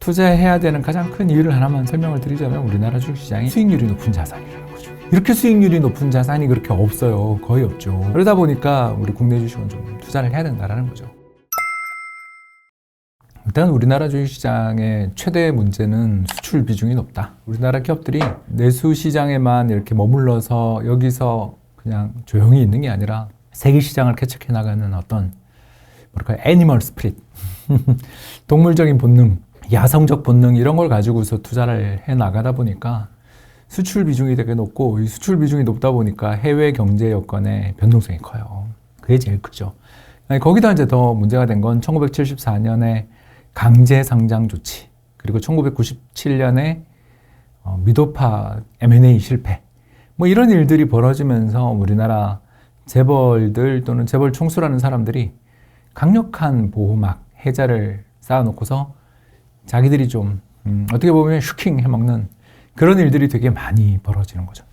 투자해야 되는 가장 큰 이유를 하나만 설명을 드리자면 우리나라 주식시장이 수익률이 높은 자산이라는 거죠. 이렇게 수익률이 높은 자산이 그렇게 없어요. 거의 없죠. 그러다 보니까 우리 국내 주식은 좀 투자를 해야 된다는 거죠. 일단 우리나라 주식시장의 최대 문제는 수출 비중이 높다. 우리나라 기업들이 내수 시장에만 이렇게 머물러서 여기서 그냥 조용히 있는 게 아니라 세계 시장을 개척해 나가는 어떤 애니멀 스피릿, 동물적인 본능, 야성적 본능 이런 걸 가지고서 투자를 해 나가다 보니까 수출 비중이 되게 높고 이 수출 비중이 높다 보니까 해외 경제 여건의 변동성이 커요. 그게 제일 크죠. 거기다 이제 더 문제가 된 건 1974년에 강제 상장 조치, 그리고 1997년에 미도파 M&A 실패, 뭐 이런 일들이 벌어지면서 우리나라 재벌들 또는 재벌 총수라는 사람들이 강력한 보호막, 해자를 쌓아놓고서 자기들이 좀 어떻게 보면 슈킹 해먹는 그런 일들이 되게 많이 벌어지는 거죠.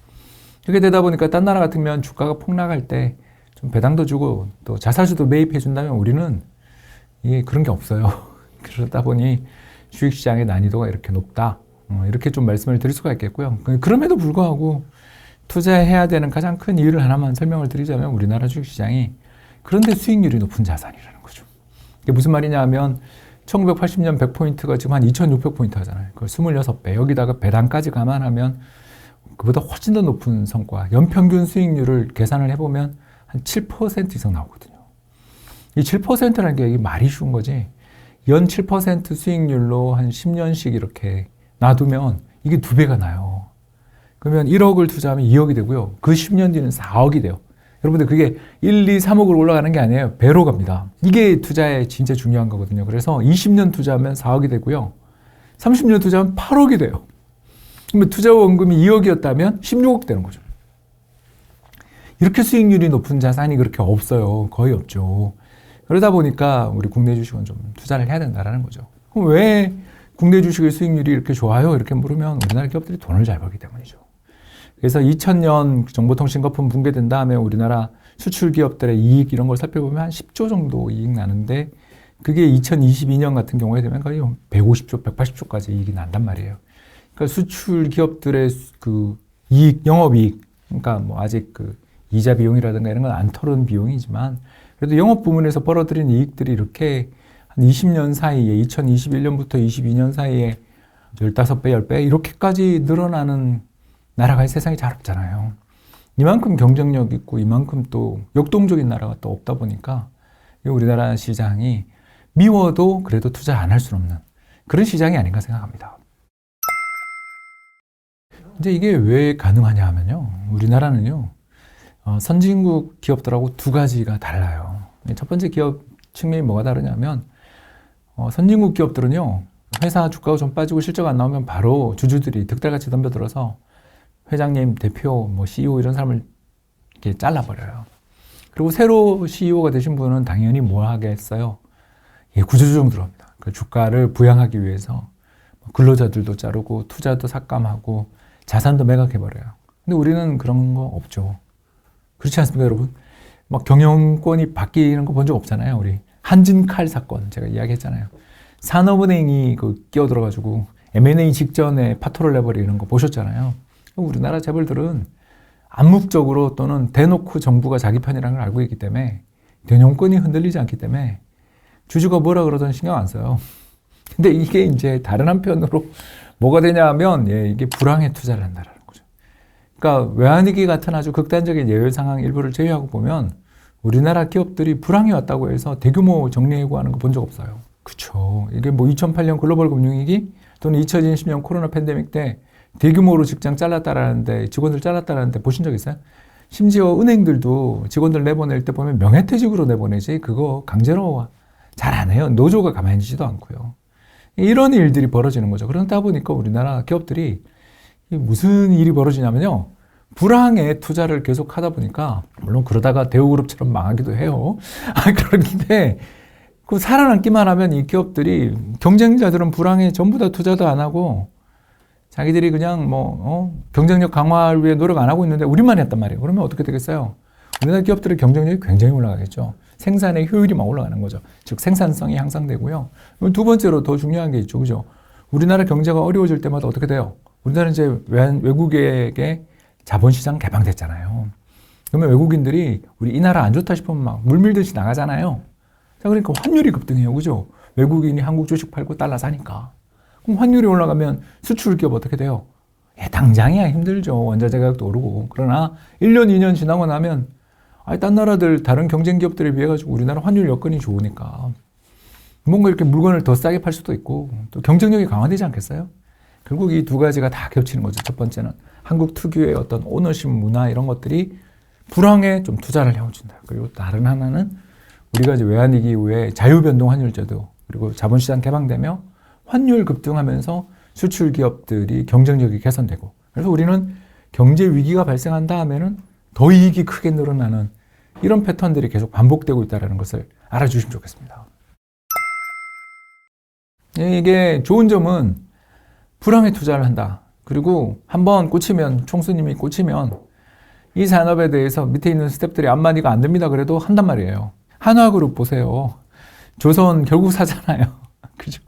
이렇게 되다 보니까 딴 나라 같으면 주가가 폭락할 때 좀 배당도 주고 또 자사주도 매입해 준다면 우리는 이게 그런 게 없어요. 그러다 보니 주식시장의 난이도가 이렇게 높다. 이렇게 좀 말씀을 드릴 수가 있겠고요. 그럼에도 불구하고 투자해야 되는 가장 큰 이유를 하나만 설명을 드리자면 우리나라 주식시장이 그런데 수익률이 높은 자산이라는 거죠. 이게 무슨 말이냐 하면 1980년 100포인트가 지금 한 2600포인트 하잖아요. 그걸 26배. 여기다가 배당까지 감안하면 그보다 훨씬 더 높은 성과, 연평균 수익률을 계산을 해보면 한 7% 이상 나오거든요. 이 7%라는 게 이게 말이 쉬운 거지. 연 7% 수익률로 한 10년씩 이렇게 놔두면 이게 2배가 나요. 그러면 1억을 투자하면 2억이 되고요. 그 10년 뒤는 4억이 돼요. 여러분들 그게 1, 2, 3억으로 올라가는 게 아니에요. 배로 갑니다. 이게 투자에 진짜 중요한 거거든요. 그래서 20년 투자하면 4억이 되고요. 30년 투자하면 8억이 돼요. 그러면 투자 원금이 2억이었다면 16억 되는 거죠. 이렇게 수익률이 높은 자산이 그렇게 없어요. 거의 없죠. 그러다 보니까 우리 국내 주식은 좀 투자를 해야 된다는 거죠. 그럼 왜 국내 주식의 수익률이 이렇게 좋아요? 이렇게 물으면 우리나라 기업들이 돈을 잘 벌기 때문이죠. 그래서 2000년 정보통신거품 붕괴된 다음에 우리나라 수출 기업들의 이익 이런 걸 살펴보면 한 10조 정도 이익 나는데 그게 2022년 같은 경우에 되면 거의 150조, 180조까지 이익이 난단 말이에요. 그러니까 수출 기업들의 그 이익, 영업이익, 그러니까 뭐 아직 그 이자 비용이라든가 이런 건 안 털은 비용이지만 그래도 영업 부문에서 벌어들인 이익들이 이렇게 한 20년 사이에 2021년부터 22년 사이에 15배, 10배 이렇게까지 늘어나는 나라가 세상에 잘 없잖아요. 이만큼 경쟁력 있고 이만큼 또 역동적인 나라가 또 없다 보니까 우리나라 시장이 미워도 그래도 투자 안 할 수는 없는 그런 시장이 아닌가 생각합니다. 이제 이게 왜 가능하냐 하면요. 우리나라는요. 선진국 기업들하고 두 가지가 달라요. 첫 번째 기업 측면이 뭐가 다르냐면 선진국 기업들은요. 회사 주가가 좀 빠지고 실적 안 나오면 바로 주주들이 득달같이 덤벼들어서 회장님, 대표, 뭐 CEO 이런 사람을 이렇게 잘라버려요. 그리고 새로 CEO가 되신 분은 당연히 뭐 하겠어요? 예, 구조조정 들어갑니다. 그 주가를 부양하기 위해서 근로자들도 자르고 투자도 삭감하고 자산도 매각해버려요. 근데 우리는 그런 거 없죠. 그렇지 않습니까, 여러분? 막 경영권이 바뀌는 거 본 적 없잖아요. 우리 한진칼 사건 제가 이야기했잖아요. 산업은행이 그 끼어들어가지고 M&A 직전에 파토를 내버리는 거 보셨잖아요. 우리나라 재벌들은 암묵적으로 또는 대놓고 정부가 자기 편이라는 걸 알고 있기 때문에 경영권이 흔들리지 않기 때문에 주주가 뭐라 그러든 신경 안 써요. 근데 이게 이제 다른 한편으로 뭐가 되냐 하면 이게 불황에 투자를 한다는 거죠. 그러니까 외환위기 같은 아주 극단적인 예외 상황 일부를 제외하고 보면 우리나라 기업들이 불황이 왔다고 해서 대규모 정리해고하는 거 본 적 없어요. 그렇죠. 이게 뭐 2008년 글로벌 금융위기 또는 2020년 코로나 팬데믹 때 대규모로 직장 잘랐다라는데 직원들 잘랐다라는데 보신 적 있어요? 심지어 은행들도 직원들 내보낼 때 보면 명예퇴직으로 내보내지 그거 강제로 잘 안 해요. 노조가 가만히 있지도 않고요. 이런 일들이 벌어지는 거죠. 그러다 보니까 우리나라 기업들이 무슨 일이 벌어지냐면요. 불황에 투자를 계속 하다 보니까 물론 그러다가 대우그룹처럼 망하기도 해요. 그런데 그 살아남기만 하면 이 기업들이 경쟁자들은 불황에 전부 다 투자도 안 하고 자기들이 그냥 경쟁력 강화를 위해 노력 안 하고 있는데 우리만 했단 말이에요. 그러면 어떻게 되겠어요? 우리나라 기업들의 경쟁력이 굉장히 올라가겠죠. 생산의 효율이 막 올라가는 거죠. 즉 생산성이 향상되고요. 두 번째로 더 중요한 게 있죠. 그죠? 우리나라 경제가 어려워질 때마다 어떻게 돼요? 우리나라는 이제 외국에게 자본시장 개방됐잖아요. 그러면 외국인들이 우리 이 나라 안 좋다 싶으면 막 물밀듯이 나가잖아요. 자, 그러니까 환율이 급등해요. 그죠? 외국인이 한국 주식 팔고 달러 사니까. 그럼 환율이 올라가면 수출 기업 어떻게 돼요? 당장이야 힘들죠. 원자재 가격도 오르고. 그러나 1년, 2년 지나고 나면 딴 나라들, 다른 경쟁 기업들에 비해 가지고 우리나라 환율 여건이 좋으니까 뭔가 이렇게 물건을 더 싸게 팔 수도 있고 또 경쟁력이 강화되지 않겠어요? 결국 이 두 가지가 다 겹치는 거죠. 첫 번째는 한국 특유의 어떤 오너십 문화 이런 것들이 불황에 좀 투자를 해준다. 그리고 다른 하나는 우리가 이제 외환위기 이후에 자유변동 환율제도 그리고 자본시장 개방되며 환율 급등하면서 수출 기업들이 경쟁력이 개선되고 그래서 우리는 경제 위기가 발생한 다음에는 더 이익이 크게 늘어나는 이런 패턴들이 계속 반복되고 있다는 것을 알아주시면 좋겠습니다. 이게 좋은 점은 불황에 투자를 한다. 그리고 한번 꽂히면 총수님이 꽂히면 이 산업에 대해서 밑에 있는 스태프들이 앞마디가 안 됩니다. 그래도 한단 말이에요. 한화그룹 보세요. 조선 결국 사잖아요. 그죠?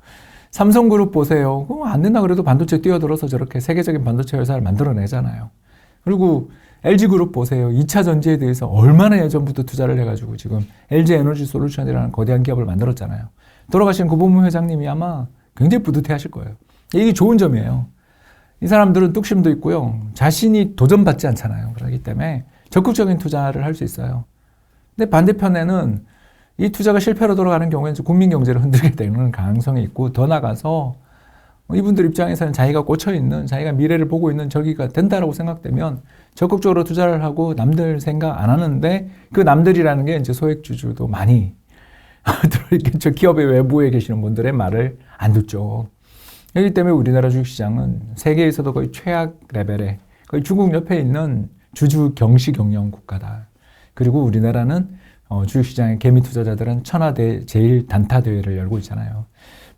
삼성그룹 보세요. 안 된다 그래도 반도체 뛰어들어서 저렇게 세계적인 반도체 회사를 만들어내잖아요. 그리고 LG그룹 보세요. 2차 전지에 대해서 얼마나 예전부터 투자를 해가지고 지금 LG에너지솔루션이라는 거대한 기업을 만들었잖아요. 돌아가신 고범우 회장님이 아마 굉장히 뿌듯해 하실 거예요. 이게 좋은 점이에요. 이 사람들은 뚝심도 있고요. 자신이 도전받지 않잖아요. 그렇기 때문에 적극적인 투자를 할 수 있어요. 근데 반대편에는 이 투자가 실패로 돌아가는 경우에는 국민 경제를 흔들게 되는 가능성이 있고 더 나가서 이분들 입장에서는 자기가 꽂혀있는 자기가 미래를 보고 있는 저기가 된다라고 생각되면 적극적으로 투자를 하고 남들 생각 안 하는데 그 남들이라는 게 이제 소액주주도 많이 들어있겠죠. 기업의 외부에 계시는 분들의 말을 안 듣죠. 그렇기 때문에 우리나라 주식시장은 세계에서도 거의 최악 레벨에 거의 중국 옆에 있는 주주 경시 경영 국가다. 그리고 우리나라는 주식시장의 개미 투자자들은 천하대 제일 단타 대회를 열고 있잖아요.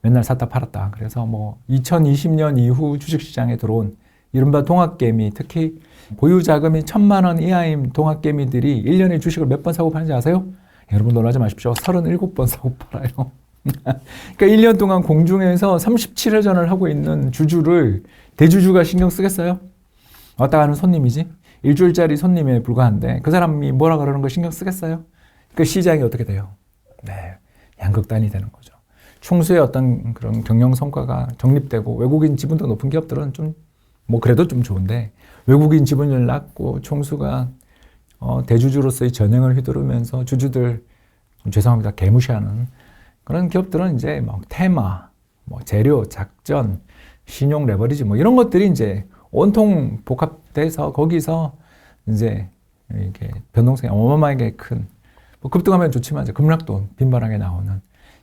맨날 샀다 팔았다. 그래서 2020년 이후 주식시장에 들어온 이른바 동학개미, 특히 보유 자금이 1,000만 원 이하인 동학개미들이 1년에 주식을 몇 번 사고 파는지 아세요? 여러분 놀라지 마십시오. 37번 사고 팔아요. 그러니까 1년 동안 공중에서 37회전을 하고 있는 주주를 대주주가 신경 쓰겠어요? 왔다 가는 손님이지. 일주일짜리 손님에 불과한데 그 사람이 뭐라 그러는 거 신경 쓰겠어요? 그 시장이 어떻게 돼요? 네, 양극단이 되는 거죠. 총수의 어떤 그런 경영 성과가 정립되고 외국인 지분도 높은 기업들은 좀 그래도 좀 좋은데 외국인 지분율 낮고 총수가 대주주로서의 전횡을 휘두르면서 주주들 죄송합니다 개무시하는 그런 기업들은 이제 테마, 재료, 작전, 신용 레버리지 이런 것들이 이제 온통 복합돼서 거기서 이제 이렇게 변동성이 어마어마하게 큰 급등하면 좋지만 이제 급락도 빈번하게 나오는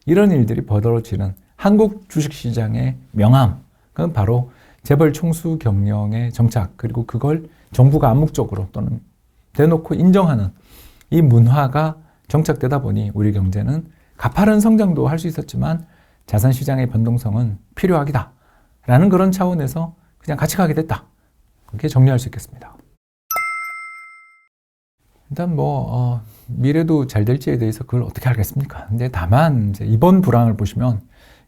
이런 일들이 벌어지는 한국 주식시장의 명암, 그건 바로 재벌 총수 경영의 정착 그리고 그걸 정부가 암묵적으로 또는 대놓고 인정하는 이 문화가 정착되다 보니 우리 경제는 가파른 성장도 할 수 있었지만 자산시장의 변동성은 필요하기다 라는 그런 차원에서 그냥 같이 가게 됐다. 그렇게 정리할 수 있겠습니다. 일단 미래도 잘 될지에 대해서 그걸 어떻게 알겠습니까? 근데 다만 이제 이번 불황을 보시면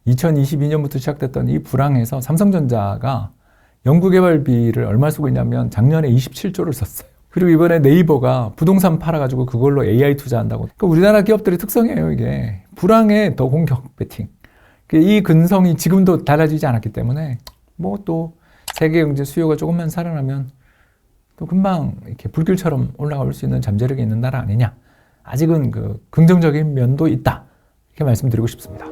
2022년부터 시작됐던 이 불황에서 삼성전자가 연구개발비를 얼마 쓰고 있냐면 작년에 27조를 썼어요. 그리고 이번에 네이버가 부동산 팔아가지고 그걸로 AI 투자한다고. 그러니까 우리나라 기업들의 특성이에요, 이게. 불황에 더 공격 배팅. 이 근성이 지금도 달라지지 않았기 때문에 또 세계 경제 수요가 조금만 살아나면 또 금방 이렇게 불길처럼 올라올 수 있는 잠재력이 있는 나라 아니냐. 아직은 긍정적인 면도 있다. 이렇게 말씀드리고 싶습니다.